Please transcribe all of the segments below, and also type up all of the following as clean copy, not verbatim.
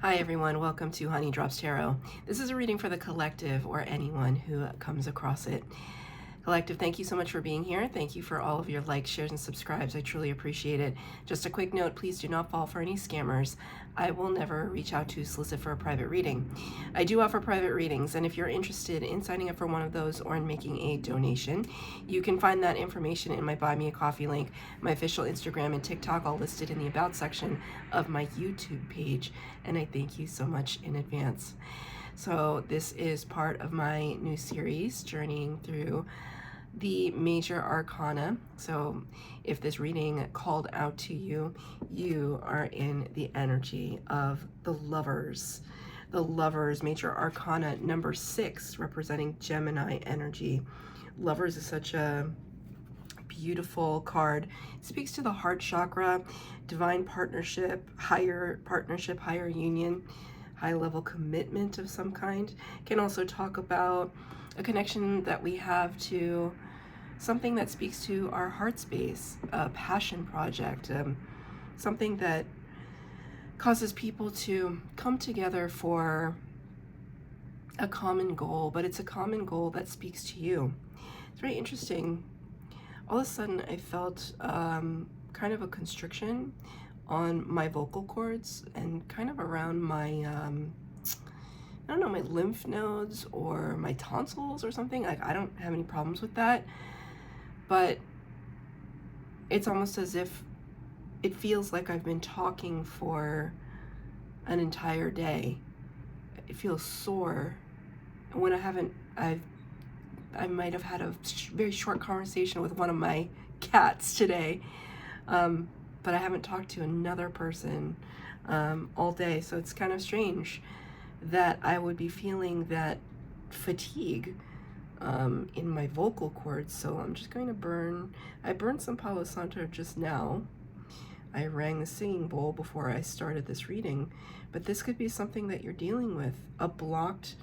Hi everyone, welcome to Honey Drops Tarot. This is a reading for the collective or anyone who comes across it. Collective, thank you so much for being here. Thank you for all of your likes, shares, and subscribes. I truly appreciate it. Just a quick note, please do not fall for any scammers. I will never reach out to solicit for a private reading. I do offer private readings, and if you're interested in signing up for one of those or in making a donation, you can find that information in my Buy Me a Coffee link, my official Instagram and TikTok, all listed in the About section of my YouTube page, and I thank you so much in advance. So this is part of my new series, journeying through the major arcana. So if this reading called out to you, you are in the energy of the Lovers. The Lovers, major arcana number 6, representing Gemini energy. Lovers is such a beautiful card. It speaks to the heart chakra, divine partnership, higher union, high level commitment of some kind. Can also talk about a connection that we have to something that speaks to our heart space, a passion project, something that causes people to come together for a common goal, but it's a common goal that speaks to you. It's very interesting. All of a sudden I felt kind of a constriction on my vocal cords and kind of around my I don't know, my lymph nodes or my tonsils or something. Like, I don't have any problems with that, but it's almost as if it feels like I've been talking for an entire day. It feels sore. And when I might have had a very short conversation with one of my cats today, but I haven't talked to another person all day, so it's kind of strange that I would be feeling that fatigue in my vocal cords. So I'm just going to I burned some Palo Santo just now. I rang the singing bowl before I started this reading, but this could be something that you're dealing with, a blocked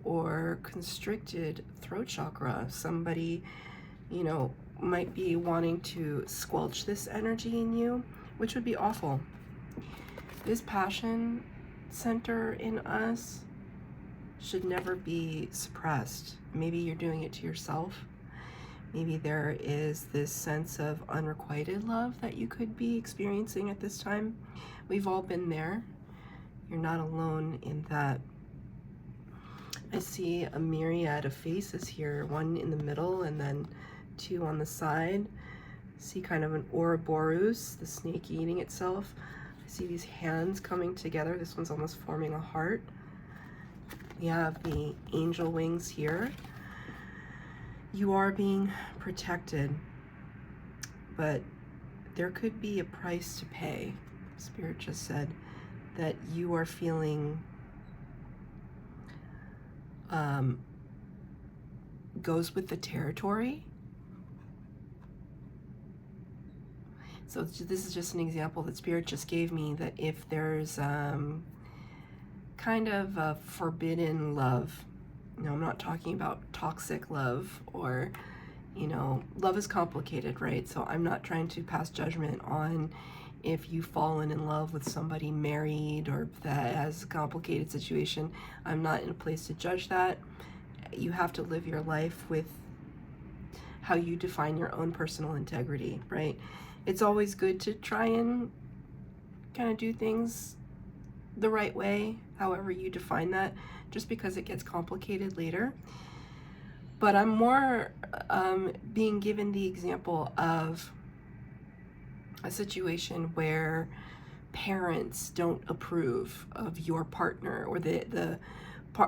or constricted throat chakra. Somebody, might be wanting to squelch this energy in you, which would be awful. This passion center in us should never be suppressed. Maybe you're doing it to yourself. Maybe there is this sense of unrequited love that you could be experiencing at this time. We've all been there. You're not alone in that. I see a myriad of faces here, one in the middle and then 2 on the side. I see kind of an Ouroboros, the snake eating itself. I see these hands coming together. This one's almost forming a heart. We have the angel wings here. You are being protected, but there could be a price to pay. Spirit just said that you are feeling goes with the territory. So this is just an example that Spirit just gave me, that if there's kind of a forbidden love, I'm not talking about toxic love, or love is complicated, right? So I'm not trying to pass judgment on if you've fallen in love with somebody married or that has a complicated situation. I'm not in a place to judge that. You have to live your life with how you define your own personal integrity, right? It's always good to try and kind of do things the right way, however you define that, just because it gets complicated later. But I'm more being given the example of a situation where parents don't approve of your partner, or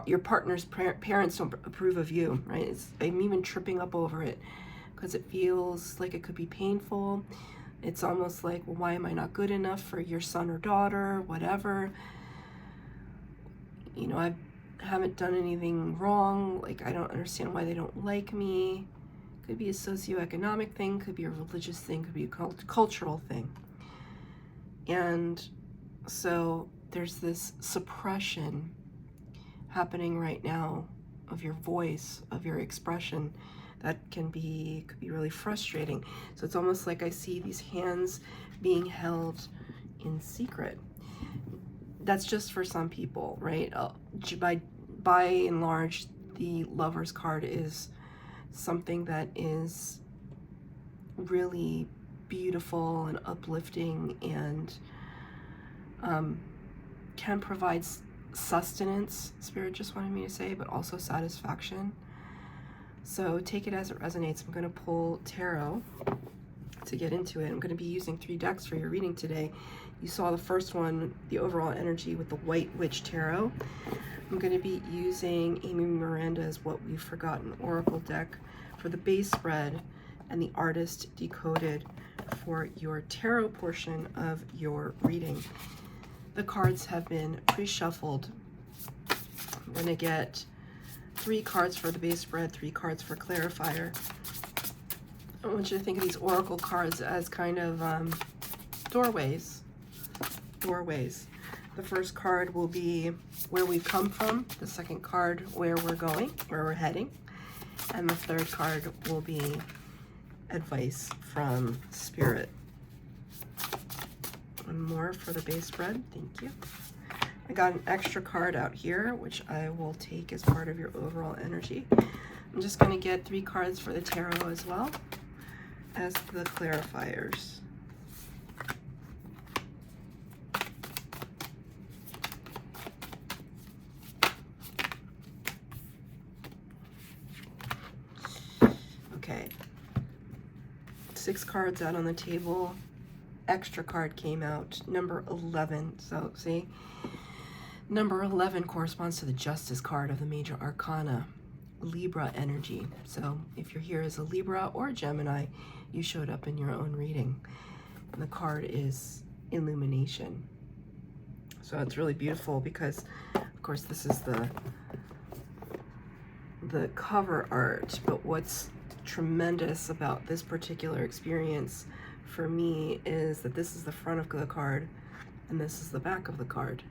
your partner's parents don't approve of you, right? I'm even tripping up over it because it feels like it could be painful. It's almost like, well, why am I not good enough for your son or daughter, whatever. I haven't done anything wrong. Like, I don't understand why they don't like me. Could be a socioeconomic thing, could be a religious thing, could be a cultural thing. And so there's this suppression happening right now of your voice, of your expression, that could be really frustrating. So it's almost like I see these hands being held in secret. that's just for some people, right? By and large, the Lover's card is something that is really beautiful and uplifting, and can provide sustenance, Spirit just wanted me to say, but also satisfaction. So take it as it resonates. I'm going to pull tarot to get into it. I'm going to be using 3 decks for your reading today. You saw the first one, the overall energy with the White Witch Tarot. I'm going to be using Amy Miranda's What We've Forgotten Oracle deck for the base spread, and the Artist Decoded for your tarot portion of your reading. The cards have been pre-shuffled. I'm going to get 3 cards for the base spread, 3 cards for clarifier. I want you to think of these oracle cards as kind of doorways. The first card will be where we've come from. The second card, where we're going, where we're heading. And the third card will be advice from Spirit. One more for the base spread. Thank you. I got an extra card out here, which I will take as part of your overall energy. I'm just going to get 3 cards for the tarot as well as the clarifiers. Okay. 6 cards out on the table. Extra card came out, number 11. So see, number 11 corresponds to the Justice card of the major arcana, Libra energy. So if you're here as a Libra or a Gemini, you showed up in your own reading. And the card is illumination. So it's really beautiful because, of course, this is the cover art, but what's tremendous about this particular experience for me is that this is the front of the card and this is the back of the card,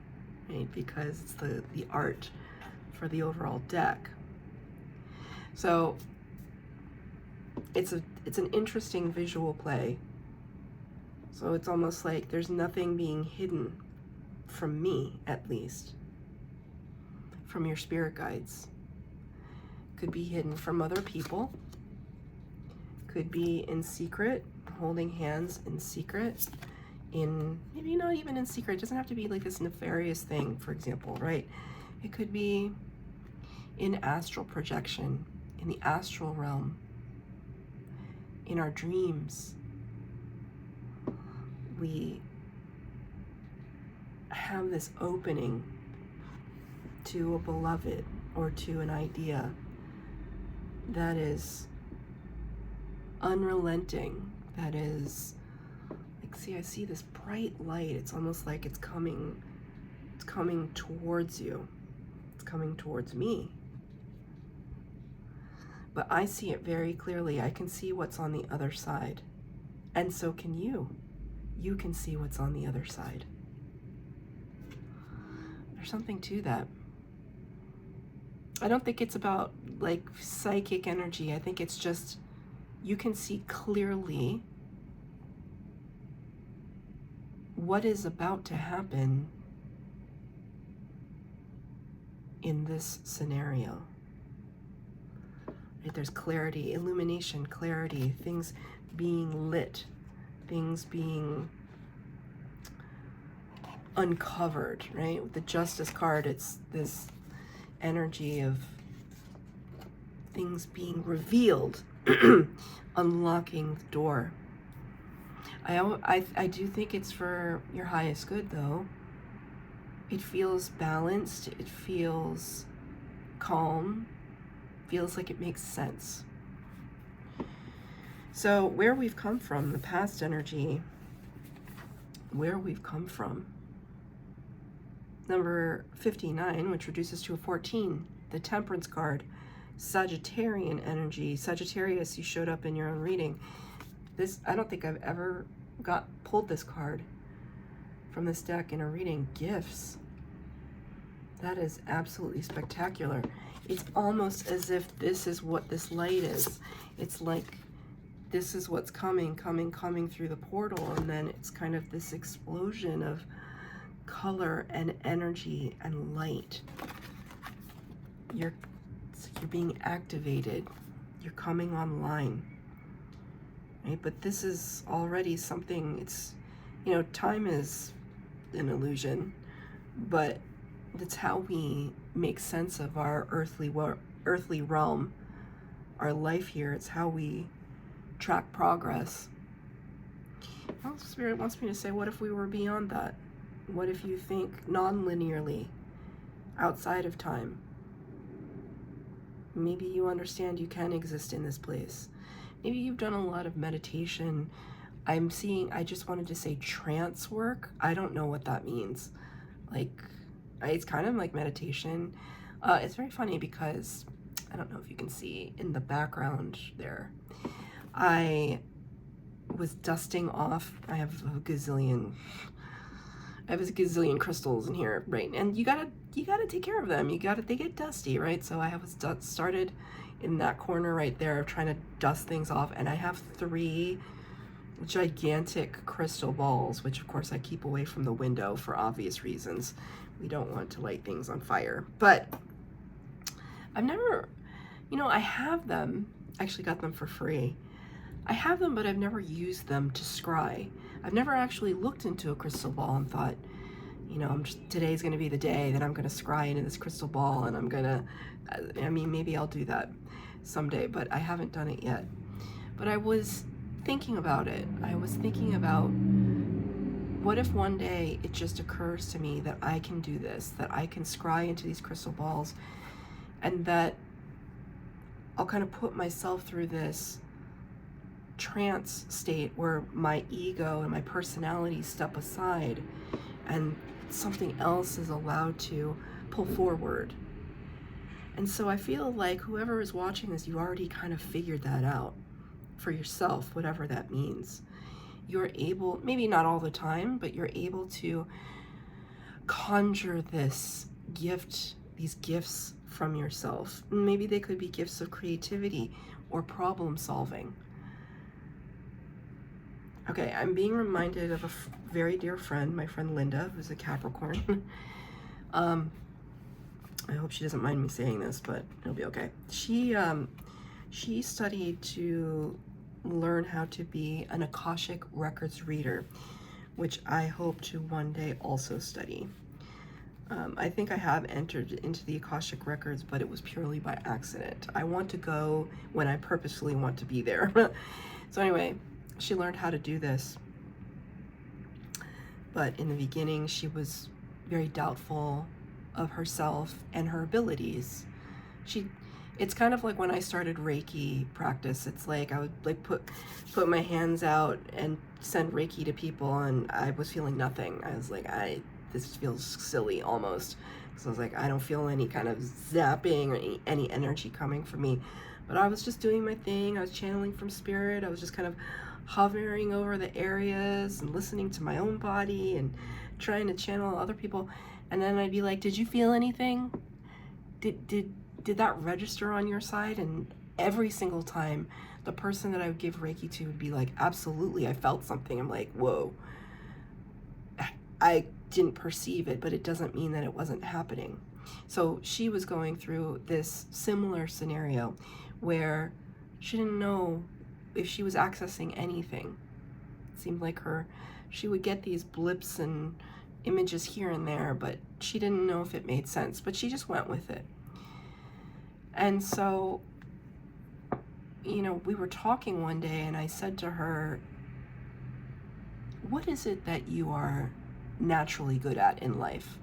right? Because it's the art for the overall deck. So it's an interesting visual play. So it's almost like there's nothing being hidden from me, at least, from your spirit guides. Could be hidden from other people, could be in secret, holding hands in secret, in maybe not even in secret. It doesn't have to be like this nefarious thing, for example, right? It could be in astral projection, in the astral realm, in our dreams. We have this opening to a beloved or to an idea that is unrelenting, that is like, see, I see this bright light. It's almost like it's coming towards you. It's coming towards me. But I see it very clearly. I can see what's on the other side. And so can you. You can see what's on the other side. There's something to that. I don't think it's about like psychic energy. I think it's just you can see clearly what is about to happen in this scenario. Right? There's clarity, illumination, clarity, things being lit, things being uncovered, right? With the Justice card, it's this energy of things being revealed, unlocking the door. I do think it's for your highest good, though. It feels balanced, it feels calm, feels like it makes sense. So where we've come from, the past energy, where we've come from. Number 59, which reduces to a 14, the Temperance card, Sagittarian energy. Sagittarius, you showed up in your own reading. This, I don't think I've ever pulled this card from this deck in a reading. Gifts. That is absolutely spectacular. It's almost as if this is what this light is. It's like this is what's coming through the portal, and then it's kind of this explosion of color and energy and light. You're being activated. You're coming online, right? But this is already something, it's, you know, time is an illusion, but that's how we make sense of our earthly realm, our life here. It's how we track progress. Well, Spirit wants me to say, what if we were beyond that? What if you think non-linearly, outside of time? Maybe you understand you can exist in this place. Maybe you've done a lot of meditation. I just wanted to say trance work. I don't know what that means. Like, it's kind of like meditation. It's very funny because, I don't know if you can see in the background there, I was dusting off. I have a gazillion crystals in here, right? And you gotta take care of them. They get dusty, right? So I have started in that corner right there, trying to dust things off, and I have 3 gigantic crystal balls, which of course I keep away from the window for obvious reasons. We don't want to light things on fire. But I've never, you know, I have them. I actually got them for free. I have them, but I've never used them to scry. I've never actually looked into a crystal ball and thought, you know, today's going to be the day that I'm going to scry into this crystal ball, and I'm going to, I mean, maybe I'll do that someday, but I haven't done it yet. But I was thinking about it. I was thinking about, what if one day it just occurs to me that I can do this, that I can scry into these crystal balls, and that I'll kind of put myself through this trance state where my ego and my personality step aside and something else is allowed to pull forward. And so I feel like whoever is watching this, you already kind of figured that out for yourself, whatever that means. You're able, maybe not all the time, but you're able to conjure this gift, these gifts from yourself. Maybe they could be gifts of creativity or problem solving. Okay, I'm being reminded of a very dear friend, my friend Linda, who's a Capricorn. I hope she doesn't mind me saying this, but it'll be okay. She studied to learn how to be an Akashic Records reader, which I hope to one day also study. I think I have entered into the Akashic Records, but it was purely by accident. I want to go when I purposefully want to be there. So anyway, she learned how to do this. But in the beginning, she was very doubtful of herself and her abilities. It's kind of like when I started Reiki practice. It's like I would like put my hands out and send Reiki to people, and I was feeling nothing. I was like, this feels silly almost. So I was like, I don't feel any kind of zapping or any energy coming from me. But I was just doing my thing. I was channeling from spirit. I was just kind of hovering over the areas and listening to my own body and trying to channel other people. And then I'd be like, did you feel anything? Did that register on your side? And every single time the person that I would give Reiki to would be like, absolutely, I felt something. I'm like, whoa. I didn't perceive it, but it doesn't mean that it wasn't happening. So she was going through this similar scenario where she didn't know if she was accessing anything. It seemed like she would get these blips and images here and there, but she didn't know if it made sense, but she just went with it. And so, you know, we were talking one day and I said to her, what is it that you are naturally good at in life?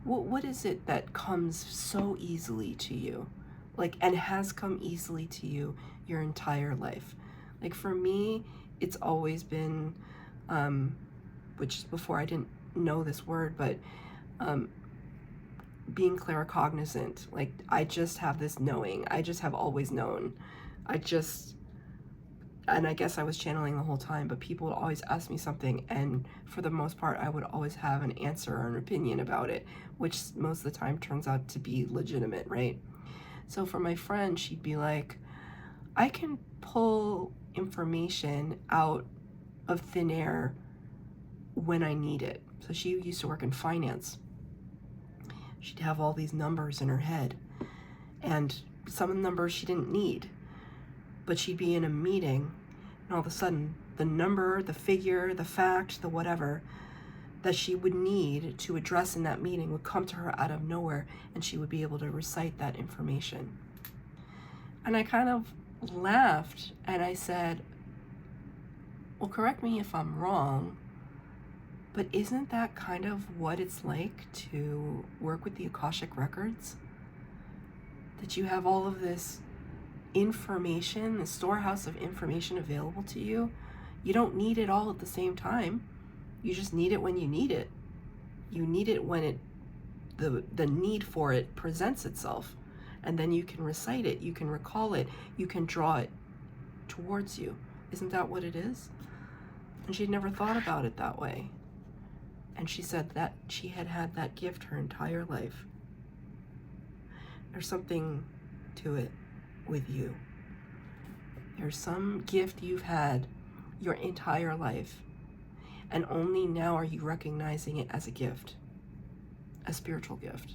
What is it that comes so easily to you? Like, and has come easily to you your entire life? Like for me, it's always been, which before I didn't know this word, but being claircognizant. Like I just have this knowing. I just have always known. And I guess I was channeling the whole time, but people would always ask me something, and for the most part, I would always have an answer or an opinion about it, which most of the time turns out to be legitimate, right? So for my friend, she'd be like, I can pull information out of thin air when I need it. So she used to work in finance. She'd have all these numbers in her head, and some numbers she didn't need, but she'd be in a meeting, and all of a sudden, the number, the figure, the fact, the whatever that she would need to address in that meeting would come to her out of nowhere, and she would be able to recite that information. And I kind of laughed, and I said, well, correct me if I'm wrong, but isn't that kind of what it's like to work with the Akashic Records? That you have all of this information, the storehouse of information available to you. You don't need it all at the same time. You just need it when you need it. You need it when the need for it presents itself. And then you can recite it, you can recall it, you can draw it towards you. Isn't that what it is? And she'd never thought about it that way. And she said that she had had that gift her entire life. There's something to it with you. There's some gift you've had your entire life, and only now are you recognizing it as a gift, a spiritual gift.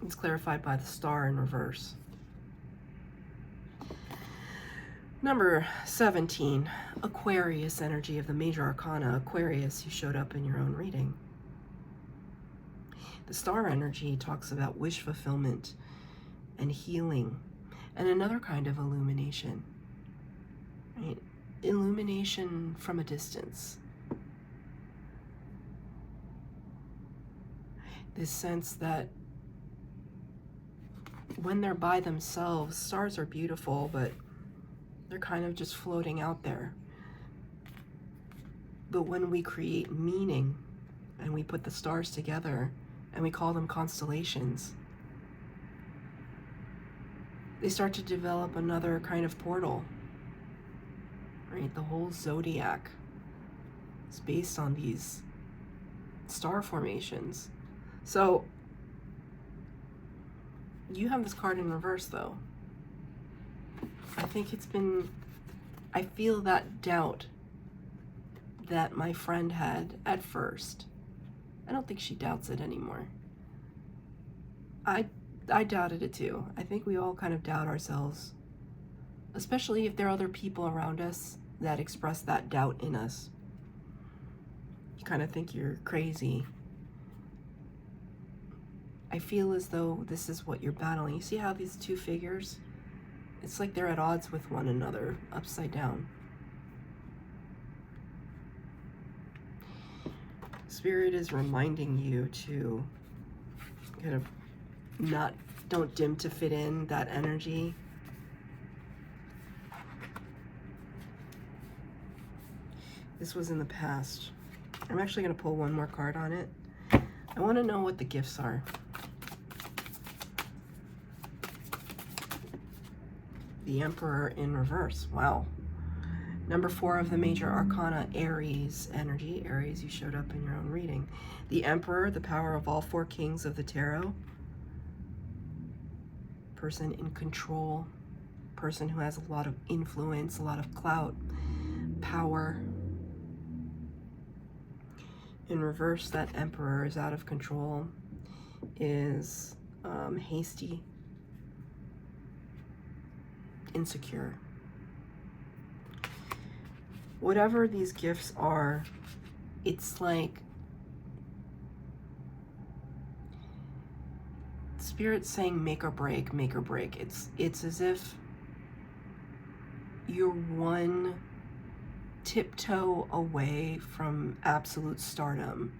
It's clarified by the star in reverse. Number 17, Aquarius energy of the major arcana. Aquarius, you showed up in your own reading. The star energy talks about wish fulfillment and healing and another kind of illumination, right? Illumination from a distance. This sense that when they're by themselves, stars are beautiful, but they're kind of just floating out there. But when we create meaning and we put the stars together and we call them constellations, they start to develop another kind of portal, right? The whole zodiac is based on these star formations. So you have this card in reverse, though. I feel that doubt that my friend had at first. I don't think she doubts it anymore. I doubted it too. I think we all kind of doubt ourselves, especially if there are other people around us that express that doubt in us. You kind of think you're crazy. I feel as though this is what you're battling. You see how these two figures, it's like they're at odds with one another, upside down. Spirit is reminding you to kind of don't dim to fit in that energy. This was in the past. I'm actually going to pull one more card on it. I want to know what the gifts are. The Emperor in reverse. Wow. Number 4 of the major arcana, Aries energy. Aries, you showed up in your own reading. The Emperor, the power of all 4 kings of the tarot. Person in control. Person who has a lot of influence, a lot of clout, power. In reverse, that Emperor is out of control, is hasty, insecure. Whatever these gifts are, it's like Spirit's saying make or break, make or break. It's as if you're one tiptoe away from absolute stardom,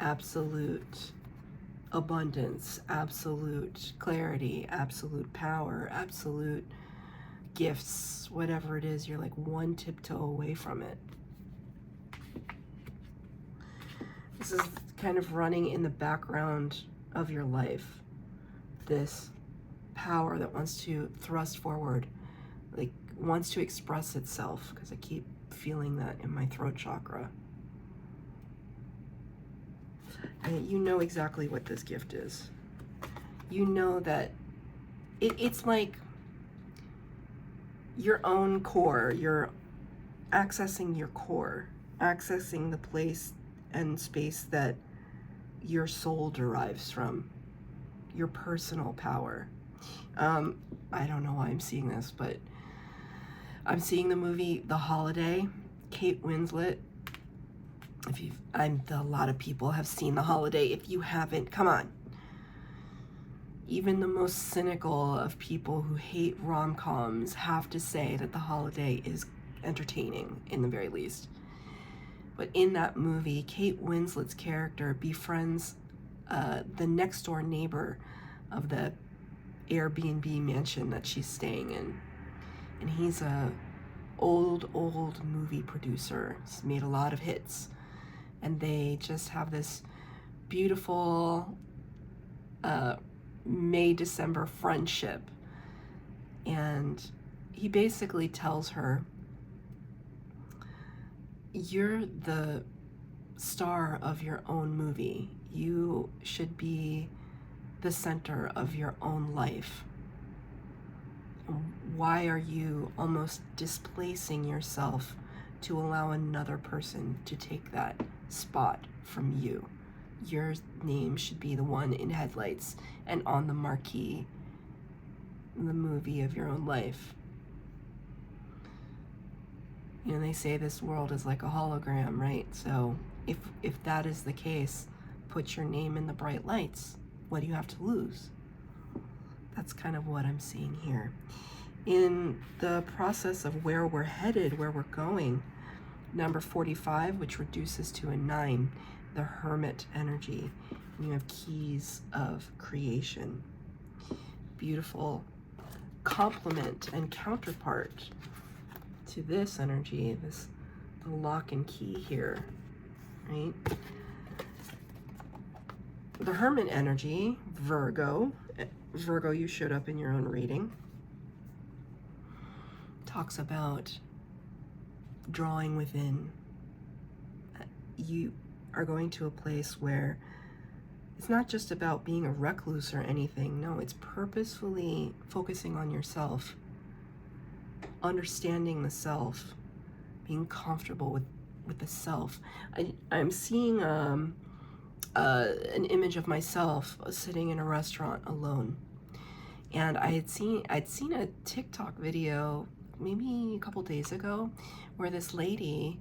absolute abundance, absolute clarity, absolute power, absolute gifts, whatever it is, you're like one tiptoe away from it. This is kind of running in the background of your life, this power that wants to thrust forward, like wants to express itself, because I keep feeling that in my throat chakra. And you know exactly what this gift is. You know that it's like your own core, your accessing your core, accessing the place and space that your soul derives from, your personal power. I don't know why I'm seeing this, but I'm seeing the movie The Holiday. Kate Winslet. A lot of people have seen The Holiday. If you haven't, come on. Even the most cynical of people who hate rom-coms have to say that The Holiday is entertaining, in the very least. But in that movie, Kate Winslet's character befriends the next door neighbor of the Airbnb mansion that she's staying in. And he's a old movie producer. He's made a lot of hits. And they just have this beautiful May-December friendship. And he basically tells her, you're the star of your own movie. You should be the center of your own life. Why are you almost displacing yourself to allow another person to take that spot from you? Your name should be the one in headlights and on the marquee, the movie of your own life. You know, they say this world is like a hologram, right? So if that is the case, put your name in the bright lights. What do you have to lose? That's kind of what I'm seeing here. In the process of where we're headed, where we're going, number 45, which reduces to a 9, the Hermit energy. And you have keys of creation. Beautiful complement and counterpart to this energy, the lock and key here, right? The Hermit energy, Virgo, you showed up in your own reading, talks about drawing within. You are going to a place where it's not just about being a recluse or anything. No, it's purposefully focusing on yourself, understanding the self, being comfortable with the self. I'm seeing an image of myself sitting in a restaurant alone. And I'd seen a TikTok video maybe a couple days ago where this lady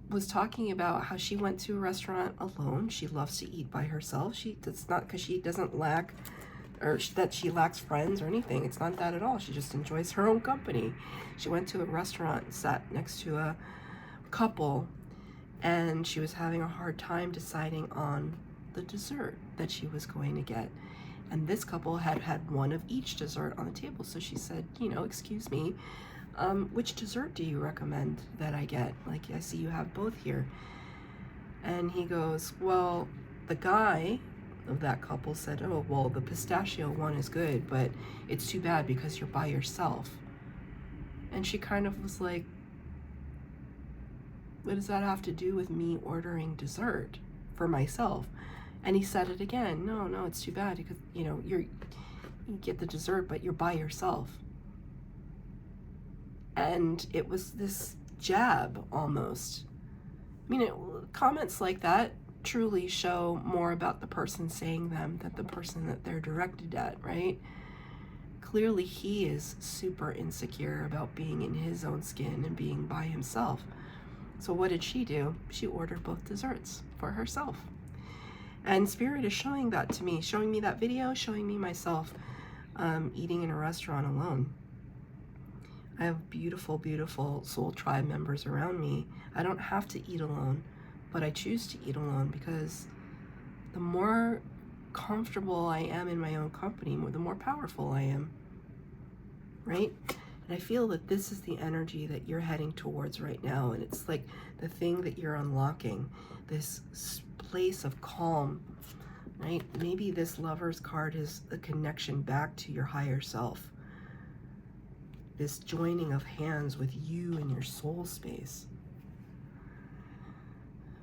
was talking about how she went to a restaurant alone. She loves to eat by herself. It's not because she doesn't lack, or that she lacks friends or anything. It's not that at all. She just enjoys her own company. She went to a restaurant, sat next to a couple, and she was having a hard time deciding on the dessert that she was going to get. And this couple had one of each dessert on the table. So she said, excuse me, which dessert do you recommend that I get? Like, I see you have both here. And he goes, well, the guy of that couple said, oh, well, the pistachio one is good, but it's too bad because you're by yourself. And she kind of was like, what does that have to do with me ordering dessert for myself? And he said it again. No, it's too bad because, you get the dessert, but you're by yourself. And it was this jab almost. Comments like that truly show more about the person saying them than the person that they're directed at, right? Clearly he is super insecure about being in his own skin and being by himself. So what did she do? She ordered both desserts for herself. And Spirit is showing that to me, showing me that video, showing me myself eating in a restaurant alone. I have beautiful, beautiful soul tribe members around me. I don't have to eat alone, but I choose to eat alone because the more comfortable I am in my own company, the more powerful I am, right? And I feel that this is the energy that you're heading towards right now. And it's like the thing that you're unlocking, this place of calm, right? Maybe this Lover's card is a connection back to your higher self. This joining of hands with you and your soul space.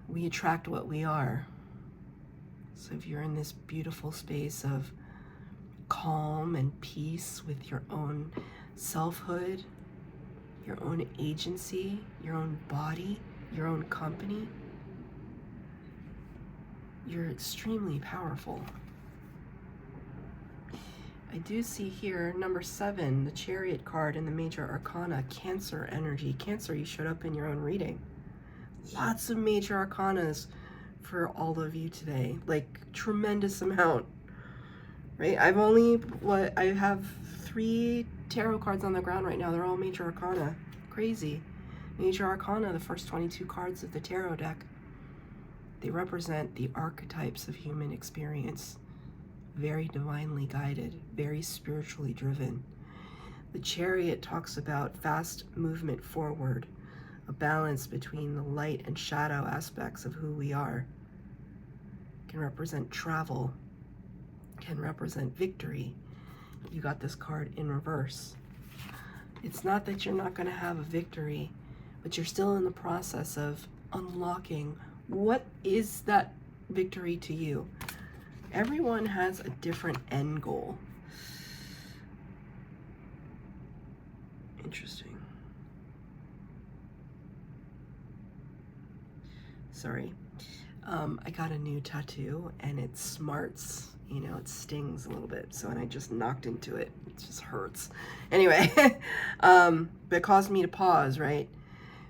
We attract what we are. So if you're in this beautiful space of calm and peace with your own selfhood, your own agency, your own body, your own company. You're extremely powerful. I do see here number 7, the Chariot card in the Major Arcana, Cancer energy. Cancer, you showed up in your own reading. Lots of Major Arcanas for all of you today, like tremendous amount, right? I have 3 tarot cards on the ground right now. They're all Major Arcana. Crazy. Major Arcana, the first 22 cards of the tarot deck. They represent the archetypes of human experience. Very divinely guided, very spiritually driven. The Chariot talks about fast movement forward, a balance between the light and shadow aspects of who we are. Can represent travel, can represent victory. You got this card in reverse. It's not that you're not going to have a victory, but you're still in the process of unlocking what is that victory to you. Everyone has a different end goal. Interesting. Sorry. I got a new tattoo and it smarts, you know, it stings a little bit. So, and I just knocked into it. It just hurts. Anyway, but it caused me to pause, right?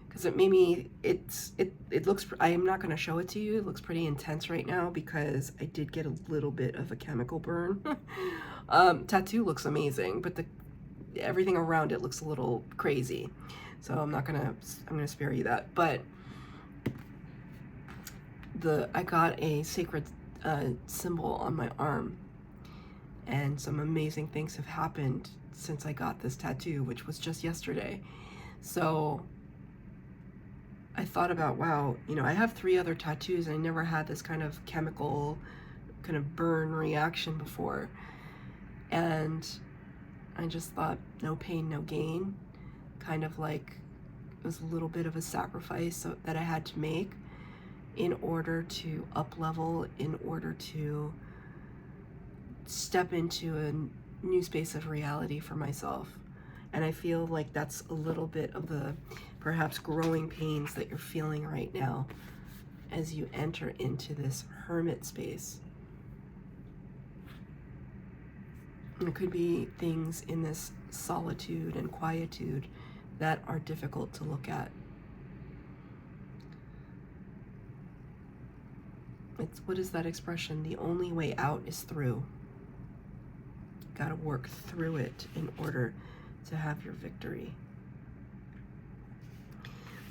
Because it made me, it looks, I am not going to show it to you. It looks pretty intense right now because I did get a little bit of a chemical burn. Tattoo looks amazing, but everything around it looks a little crazy. So I'm going to spare you that. But I got a sacred symbol on my arm, and some amazing things have happened since I got this tattoo, which was just yesterday. So I thought about, wow, you know, I have 3 other tattoos and I never had this kind of chemical kind of burn reaction before. And I just thought, no pain, no gain. Kind of like it was a little bit of a sacrifice that I had to make in order to up level, in order to step into a new space of reality for myself. And I feel like that's a little bit of the perhaps growing pains that you're feeling right now as you enter into this hermit space. And it could be things in this solitude and quietude that are difficult to look at. What is that expression? The only way out is through. You gotta work through it in order to have your victory.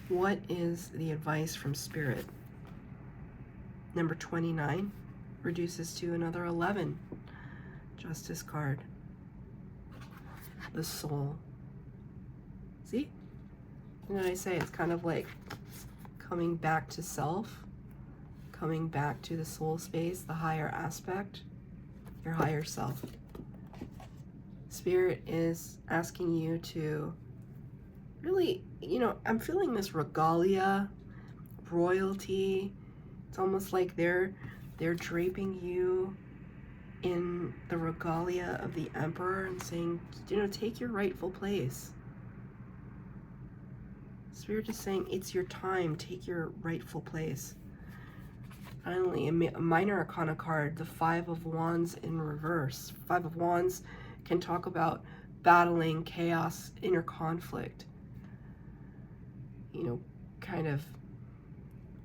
What is the advice from Spirit? Number 29 reduces to another 11. Justice card. The soul. See? What did I say? It's kind of like coming back to self, coming back to the soul space, the higher aspect, your higher self. Spirit is asking you to really, you know, I'm feeling this regalia, royalty. It's almost like they're draping you in the regalia of the emperor and saying, you know, take your rightful place. Spirit is saying, it's your time, take your rightful place. Finally, a minor arcana card, the 5 of Wands in reverse. 5 of Wands can talk about battling chaos, inner conflict. You know, kind of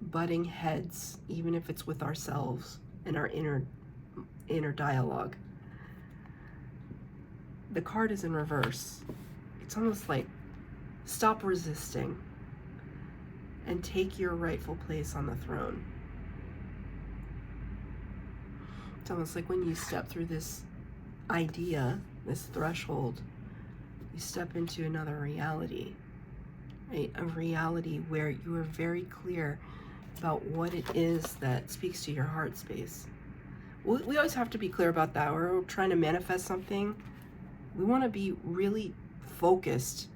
butting heads, even if it's with ourselves and our inner dialogue. The card is in reverse. It's almost like stop resisting and take your rightful place on the throne. It's almost like when you step through this idea, this threshold, you step into another reality, right? A reality where you are very clear about what it is that speaks to your heart space. We always have to be clear about that. We're trying to manifest something. We want to be really focused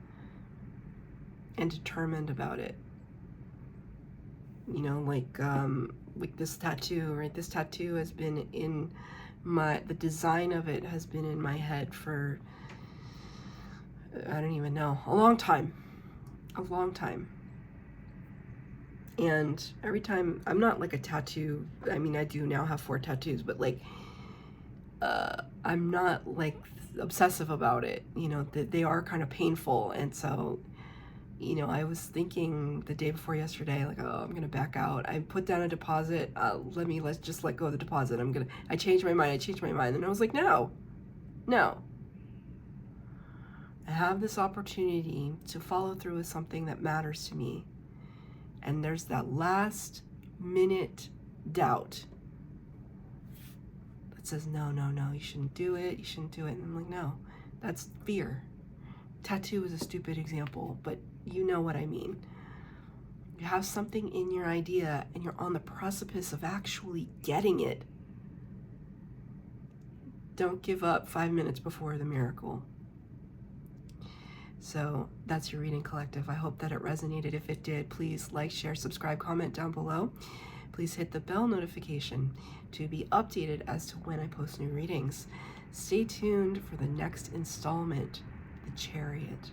and determined about it. You know, like this tattoo, right? This tattoo has been in the design of it has been in my head for, I don't even know, a long time. a long time. And every time, I'm not like a tattoo, I mean, I do now have 4 tattoos, but like, I'm not like obsessive about it, you know, they are kind of painful. And so, you know, I was thinking the day before yesterday, like, oh, I'm gonna back out. I put down a deposit. Let's just let go of the deposit. I changed my mind. And I was like, no. I have this opportunity to follow through with something that matters to me. And there's that last minute doubt that says, no, you shouldn't do it. And I'm like, no, that's fear. Tattoo is a stupid example, but you know what I mean. You have something in your idea and you're on the precipice of actually getting it. Don't give up 5 minutes before the miracle. So that's your reading, collective. I hope that it resonated. If it did, please like, share, subscribe, comment down below. Please hit the bell notification to be updated as to when I post new readings. Stay tuned for the next installment, The Chariot.